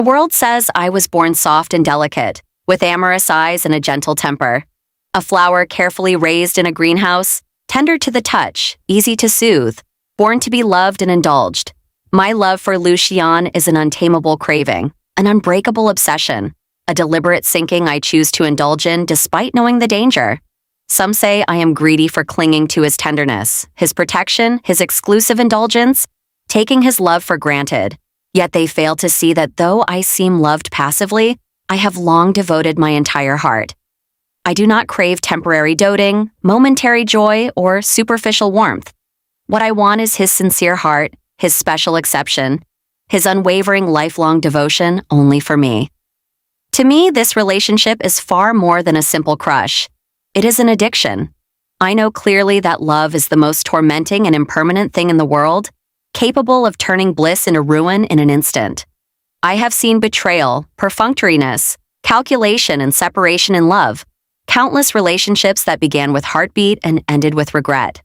The world says I was born soft and delicate, with amorous eyes and a gentle temper. A flower carefully raised in a greenhouse, tender to the touch, easy to soothe, born to be loved and indulged. My love for Liu Xian is an untamable craving, an unbreakable obsession, a deliberate sinking I choose to indulge in despite knowing the danger. Some say I am greedy for clinging to his tenderness, his protection, his exclusive indulgence, taking his love for granted. Yet they fail to see that though I seem loved passively, I have long devoted my entire heart. I do not crave temporary doting, momentary joy, or superficial warmth. What I want is his sincere heart, his special exception, his unwavering lifelong devotion only for me. To me, this relationship is far more than a simple crush. It is an addiction. I know clearly that love is the most tormenting and impermanent thing in the world, capable of turning bliss into ruin in an instant. I have seen betrayal, perfunctoriness, calculation, and separation in love, countless relationships that began with heartbeat and ended with regret.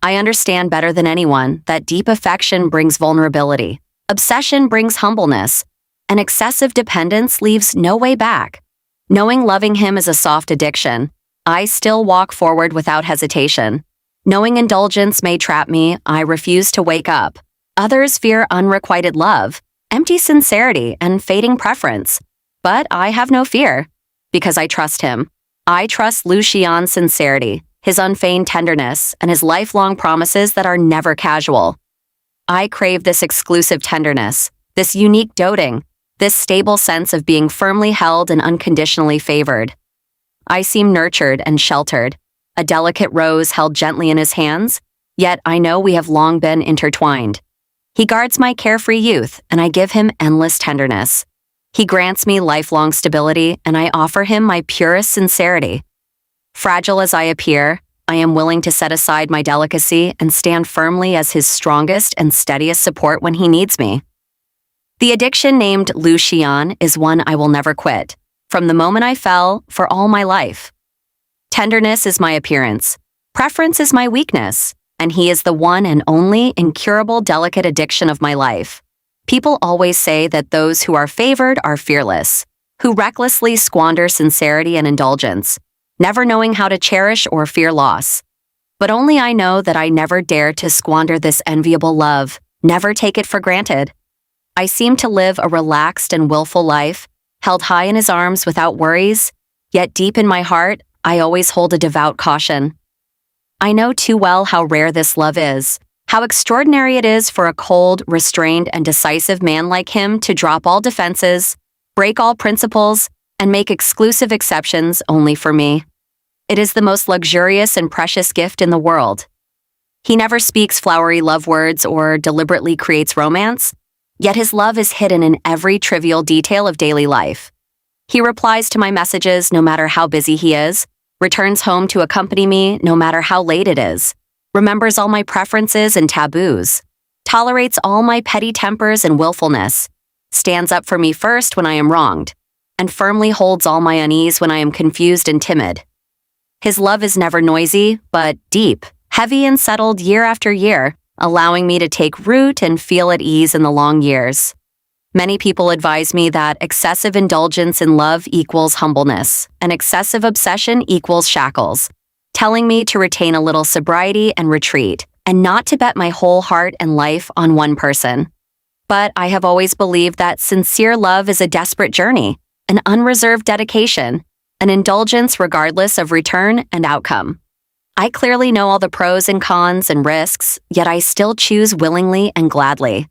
I understand better than anyone that deep affection brings vulnerability, obsession brings humbleness, and excessive dependence leaves no way back. Knowing loving him is a soft addiction, I still walk forward without hesitation. Knowing indulgence may trap me, I refuse to wake up. Others fear unrequited love, empty sincerity, and fading preference. But I have no fear, because I trust him. I trust Liu Xian's sincerity, his unfeigned tenderness, and his lifelong promises that are never casual. I crave this exclusive tenderness, this unique doting, this stable sense of being firmly held and unconditionally favored. I seem nurtured and sheltered, a delicate rose held gently in his hands, yet I know we have long been intertwined. He guards my carefree youth, and I give him endless tenderness. He grants me lifelong stability, and I offer him my purest sincerity. Fragile as I appear, I am willing to set aside my delicacy and stand firmly as his strongest and steadiest support when he needs me. The addiction named Liu Xian is one I will never quit, from the moment I fell, for all my life. Tenderness is my appearance, preference is my weakness, and he is the one and only incurable delicate addiction of my life. People always say that those who are favored are fearless, who recklessly squander sincerity and indulgence, never knowing how to cherish or fear loss. But only I know that I never dare to squander this enviable love, never take it for granted. I seem to live a relaxed and willful life, held high in his arms without worries, yet deep in my heart, I always hold a devout caution. I know too well how rare this love is, how extraordinary it is for a cold, restrained, and decisive man like him to drop all defenses, break all principles, and make exclusive exceptions only for me. It is the most luxurious and precious gift in the world. He never speaks flowery love words or deliberately creates romance, yet his love is hidden in every trivial detail of daily life. He replies to my messages no matter how busy he is, returns home to accompany me no matter how late it is, remembers all my preferences and taboos, tolerates all my petty tempers and willfulness, stands up for me first when I am wronged, and firmly holds all my unease when I am confused and timid. His love is never noisy, but deep, heavy and settled year after year, allowing me to take root and feel at ease in the long years. Many people advise me that excessive indulgence in love equals humbleness, and excessive obsession equals shackles, telling me to retain a little sobriety and retreat, and not to bet my whole heart and life on one person. But I have always believed that sincere love is a desperate journey, an unreserved dedication, an indulgence regardless of return and outcome. I clearly know all the pros and cons and risks, yet I still choose willingly and gladly.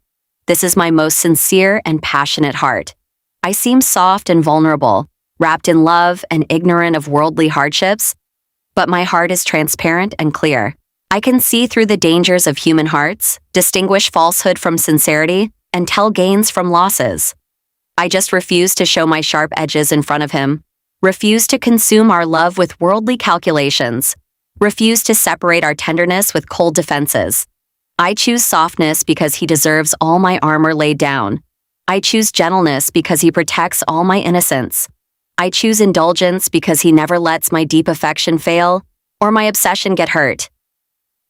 This is my most sincere and passionate heart. I seem soft and vulnerable, wrapped in love and ignorant of worldly hardships, but my heart is transparent and clear. I can see through the dangers of human hearts, distinguish falsehood from sincerity, and tell gains from losses. I just refuse to show my sharp edges in front of him, refuse to consume our love with worldly calculations, refuse to separate our tenderness with cold defenses. I choose softness because he deserves all my armor laid down. I choose gentleness because he protects all my innocence. I choose indulgence because he never lets my deep affection fail or my obsession get hurt.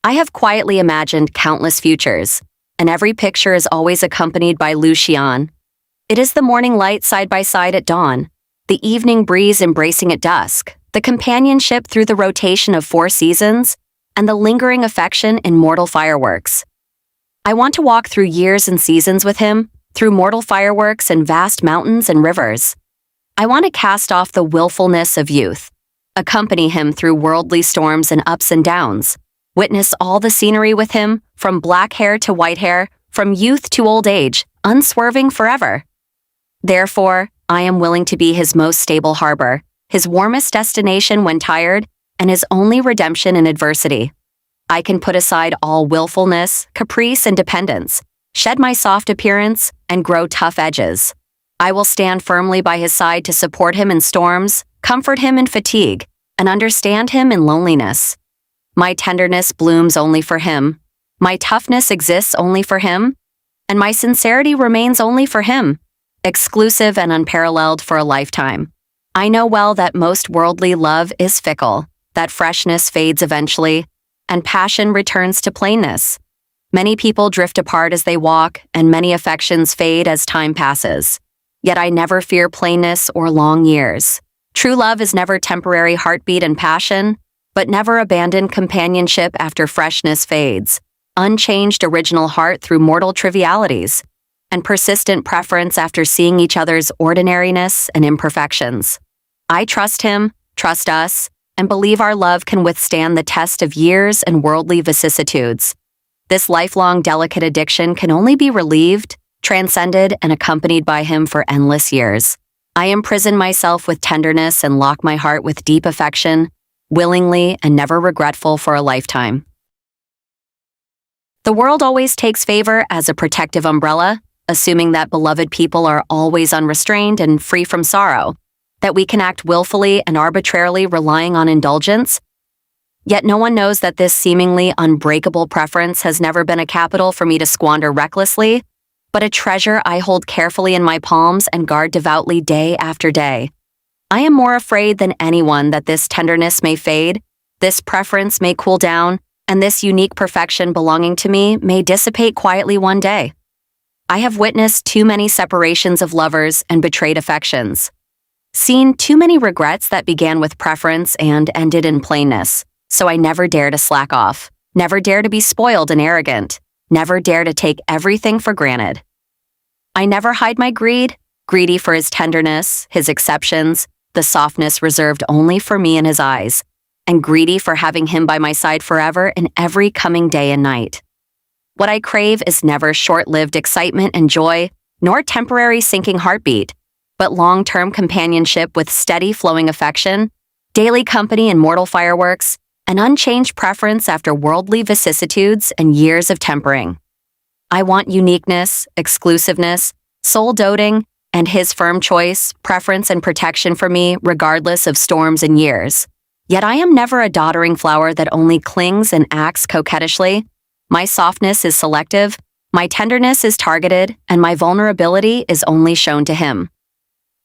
I have quietly imagined countless futures, and every picture is always accompanied by Liu Xian. It is the morning light side by side at dawn, the evening breeze embracing at dusk, the companionship through the rotation of 4 seasons, and the lingering affection in mortal fireworks. I want to walk through years and seasons with him, through mortal fireworks and vast mountains and rivers. I want to cast off the willfulness of youth, accompany him through worldly storms and ups and downs, witness all the scenery with him, from black hair to white hair, from youth to old age, unswerving forever. Therefore, I am willing to be his most stable harbor, his warmest destination when tired, and his only redemption in adversity. I can put aside all willfulness, caprice, and dependence, shed my soft appearance, and grow tough edges. I will stand firmly by his side to support him in storms, comfort him in fatigue, and understand him in loneliness. My tenderness blooms only for him. My toughness exists only for him. And my sincerity remains only for him, exclusive and unparalleled for a lifetime. I know well that most worldly love is fickle, that freshness fades eventually, and passion returns to plainness. Many people drift apart as they walk, and many affections fade as time passes. Yet I never fear plainness or long years. True love is never temporary heartbeat and passion, but never abandoned companionship after freshness fades, unchanged original heart through mortal trivialities, and persistent preference after seeing each other's ordinariness and imperfections. I trust him, trust us, and believe our love can withstand the test of years and worldly vicissitudes. This lifelong delicate addiction can only be relieved, transcended, and accompanied by him for endless years. I imprison myself with tenderness and lock my heart with deep affection, willingly and never regretful for a lifetime. The world always takes favor as a protective umbrella, assuming that beloved people are always unrestrained and free from sorrow, that we can act willfully and arbitrarily relying on indulgence. Yet no one knows that this seemingly unbreakable preference has never been a capital for me to squander recklessly, but a treasure I hold carefully in my palms and guard devoutly day after day. I am more afraid than anyone that this tenderness may fade, this preference may cool down, and this unique perfection belonging to me may dissipate quietly one day. I have witnessed too many separations of lovers and betrayed affections, seen too many regrets that began with preference and ended in plainness, so I never dare to slack off, never dare to be spoiled and arrogant, never dare to take everything for granted. I never hide my greed, greedy for his tenderness, his exceptions, the softness reserved only for me in his eyes, and greedy for having him by my side forever in every coming day and night. What I crave is never short-lived excitement and joy, nor temporary sinking heartbeat, but long-term companionship with steady flowing affection, daily company in mortal fireworks, an unchanged preference after worldly vicissitudes and years of tempering. I want uniqueness, exclusiveness, soul doting, and his firm choice, preference, and protection for me regardless of storms and years. Yet I am never a doddering flower that only clings and acts coquettishly. My softness is selective, my tenderness is targeted, and my vulnerability is only shown to him.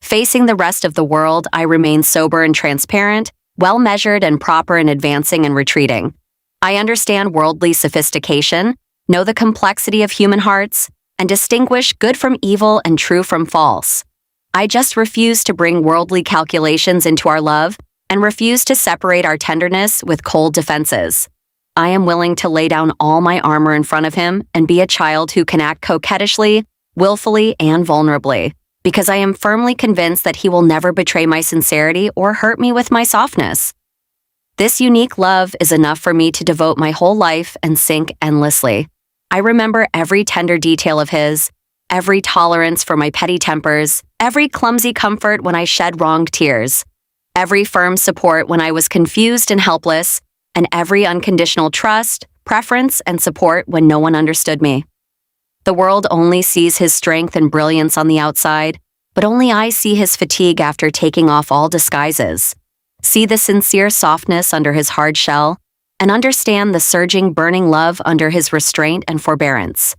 Facing the rest of the world, I remain sober and transparent, well-measured and proper in advancing and retreating. I understand worldly sophistication, know the complexity of human hearts, and distinguish good from evil and true from false. I just refuse to bring worldly calculations into our love and refuse to separate our tenderness with cold defenses. I am willing to lay down all my armor in front of him and be a child who can act coquettishly, willfully, and vulnerably, because I am firmly convinced that he will never betray my sincerity or hurt me with my softness. This unique love is enough for me to devote my whole life and sink endlessly. I remember every tender detail of his, every tolerance for my petty tempers, every clumsy comfort when I shed wronged tears, every firm support when I was confused and helpless, and every unconditional trust, preference, and support when no one understood me. The world only sees his strength and brilliance on the outside, but only I see his fatigue after taking off all disguises, see the sincere softness under his hard shell, and understand the surging, burning love under his restraint and forbearance.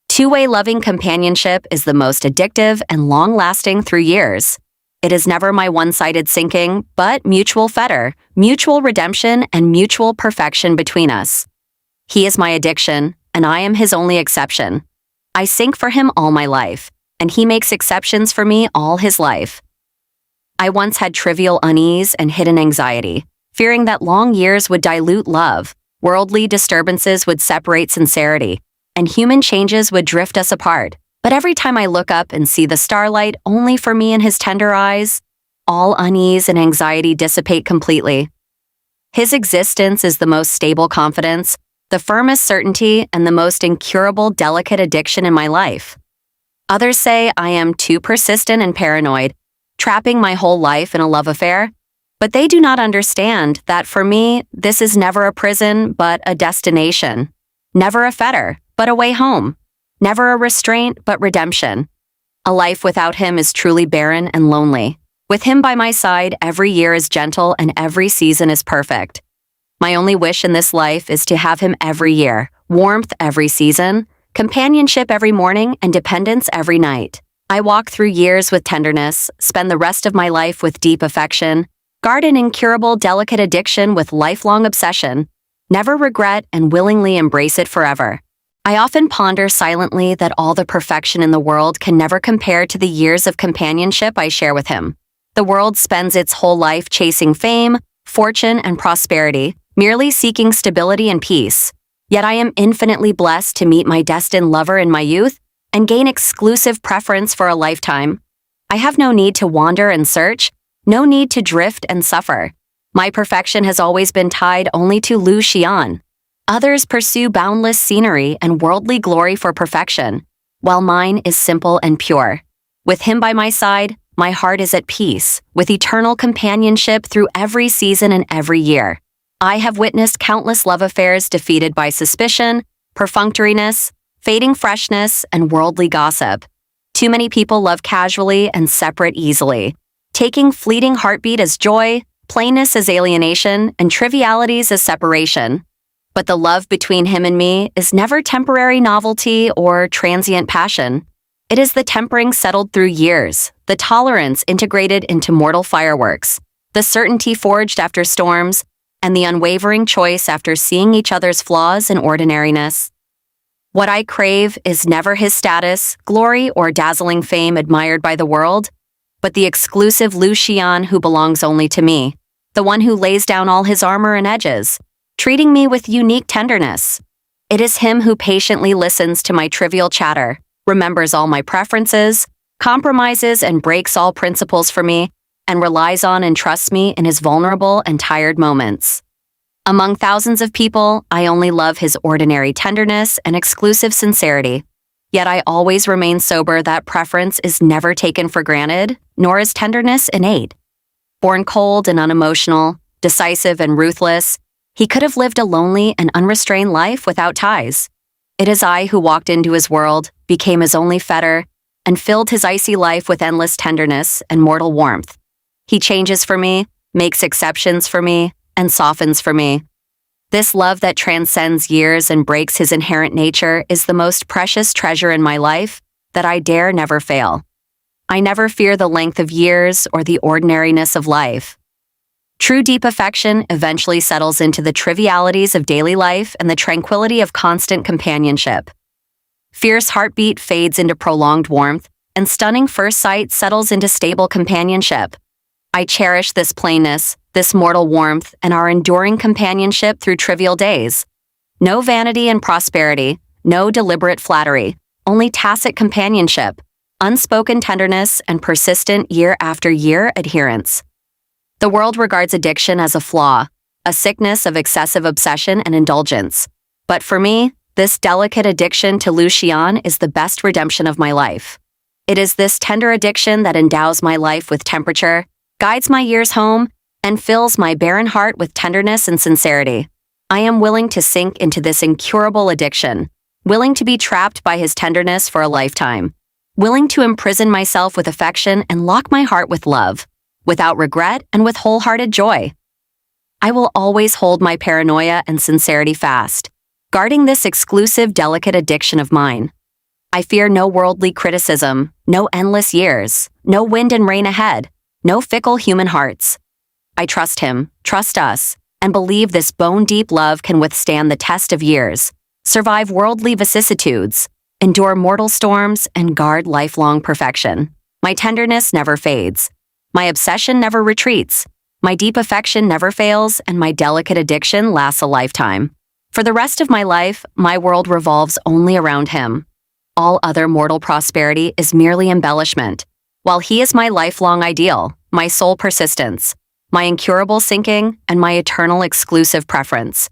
Two-way loving companionship is the most addictive and long-lasting through years. It is never my one-sided sinking, but mutual fetter, mutual redemption, and mutual perfection between us. He is my addiction, and I am his only exception. I sink for him all my life, and he makes exceptions for me all his life. I once had trivial unease and hidden anxiety, fearing that long years would dilute love, worldly disturbances would separate sincerity, and human changes would drift us apart. But every time I look up and see the starlight only for me in his tender eyes, all unease and anxiety dissipate completely. His existence is the most stable confidence, the firmest certainty, and the most incurable, delicate addiction in my life. Others say I am too persistent and paranoid, trapping my whole life in a love affair, but they do not understand that for me, this is never a prison, but a destination. Never a fetter, but a way home. Never a restraint, but redemption. A life without him is truly barren and lonely. With him by my side, every year is gentle and every season is perfect. My only wish in this life is to have him every year, warmth every season, companionship every morning, and dependence every night. I walk through years with tenderness, spend the rest of my life with deep affection, guard an incurable, delicate addiction with lifelong obsession, never regret and willingly embrace it forever. I often ponder silently that all the perfection in the world can never compare to the years of companionship I share with him. The world spends its whole life chasing fame, fortune, and prosperity, merely seeking stability and peace. Yet I am infinitely blessed to meet my destined lover in my youth and gain exclusive preference for a lifetime. I have no need to wander and search, no need to drift and suffer. My perfection has always been tied only to Lu Xian. Others pursue boundless scenery and worldly glory for perfection, while mine is simple and pure. With him by my side, my heart is at peace, with eternal companionship through every season and every year. I have witnessed countless love affairs defeated by suspicion, perfunctoriness, fading freshness, and worldly gossip. Too many people love casually and separate easily, taking fleeting heartbeat as joy, plainness as alienation, and trivialities as separation. But the love between him and me is never temporary novelty or transient passion. It is the tempering settled through years, the tolerance integrated into mortal fireworks, the certainty forged after storms, and the unwavering choice after seeing each other's flaws and ordinariness. What I crave is never his status, glory, or dazzling fame admired by the world, but the exclusive Lu Xian who belongs only to me, the one who lays down all his armor and edges, treating me with unique tenderness. It is him who patiently listens to my trivial chatter, remembers all my preferences, compromises and breaks all principles for me, and relies on and trusts me in his vulnerable and tired moments. Among thousands of people, I only love his ordinary tenderness and exclusive sincerity. Yet I always remain sober that preference is never taken for granted, nor is tenderness innate. Born cold and unemotional, decisive and ruthless, he could have lived a lonely and unrestrained life without ties. It is I who walked into his world, became his only fetter, and filled his icy life with endless tenderness and mortal warmth. He changes for me, makes exceptions for me, and softens for me. This love that transcends years and breaks his inherent nature is the most precious treasure in my life that I dare never fail. I never fear the length of years or the ordinariness of life. True deep affection eventually settles into the trivialities of daily life and the tranquility of constant companionship. Fierce heartbeat fades into prolonged warmth, and stunning first sight settles into stable companionship. I cherish this plainness, this mortal warmth, and our enduring companionship through trivial days. No vanity and prosperity, no deliberate flattery, only tacit companionship, unspoken tenderness, and persistent year after year adherence. The world regards addiction as a flaw, a sickness of excessive obsession and indulgence. But for me, this delicate addiction to Lu Xian is the best redemption of my life. It is this tender addiction that endows my life with temperature, guides my years home, and fills my barren heart with tenderness and sincerity. I am willing to sink into this incurable addiction, willing to be trapped by his tenderness for a lifetime, willing to imprison myself with affection and lock my heart with love, without regret and with wholehearted joy. I will always hold my paranoia and sincerity fast, guarding this exclusive, delicate addiction of mine. I fear no worldly criticism, no endless years, no wind and rain ahead, no fickle human hearts. I trust him, trust us, and believe this bone-deep love can withstand the test of years, survive worldly vicissitudes, endure mortal storms, and guard lifelong perfection. My tenderness never fades. My obsession never retreats. My deep affection never fails, and my delicate addiction lasts a lifetime. For the rest of my life, my world revolves only around him. All other mortal prosperity is merely embellishment, while he is my lifelong ideal, my sole persistence, my incurable sinking, and my eternal exclusive preference.